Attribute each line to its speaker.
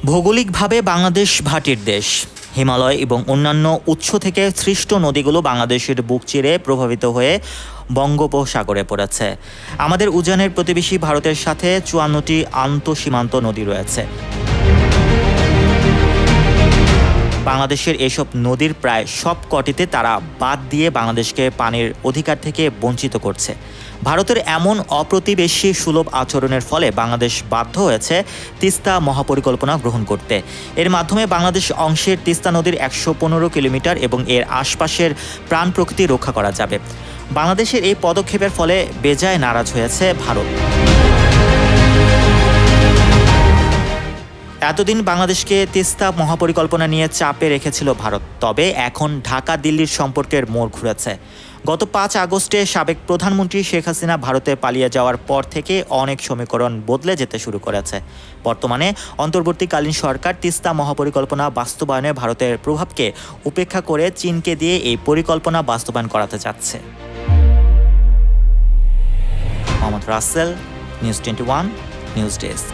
Speaker 1: ভৌগোলিকভাবে বাংলাদেশ ভাটির দেশ। হিমালয় এবং অন্যান্য উৎস থেকে সৃষ্ট নদীগুলো বাংলাদেশের বুক চিরে প্রভাবিত হয়ে বঙ্গোপসাগরে পড়েছে। আমাদের উজানের প্রতিবেশী ভারতের সাথে ৫৪টি আন্তঃসীমান্ত নদী রয়েছে। বাংলাদেশের এসব নদীর প্রায় সব কটিতে তারা বাদ দিয়ে বাংলাদেশকে পানির অধিকার থেকে বঞ্চিত করছে। ভারতের এমন অপ্রতিবেশী সুলভ আচরণের ফলে বাংলাদেশ বাধ্য হয়েছে তিস্তা মহাপরিকল্পনা গ্রহণ করতে। এর মাধ্যমে বাংলাদেশ অংশের তিস্তা নদীর ১১৫ কিলোমিটার এবং এর আশপাশের প্রাণ প্রকৃতি রক্ষা করা যাবে। বাংলাদেশের এই পদক্ষেপের ফলে বেজায় নারাজ হয়েছে ভারত। এতদিন বাংলাদেশকে তিস্তা মহাপরিকল্পনা নিয়ে চাপে রেখেছিল ভারত, তবে এখন ঢাকা দিল্লির সম্পর্কের মোড় ঘুরেছে। গত ৫ আগস্টে সাবেক প্রধানমন্ত্রী শেখ হাসিনা ভারতে পালিয়ে যাওয়ার পর থেকে অনেক সমীকরণ বদলে যেতে শুরু করেছে। বর্তমানে অন্তর্বর্তীকালীন সরকার তিস্তা মহাপরিকল্পনা বাস্তবায়নে ভারতের প্রভাবকে উপেক্ষা করে চীনকে দিয়ে এই পরিকল্পনা বাস্তবায়ন করাতে চাচ্ছে। Mohammad Rasel, news 21, news desk.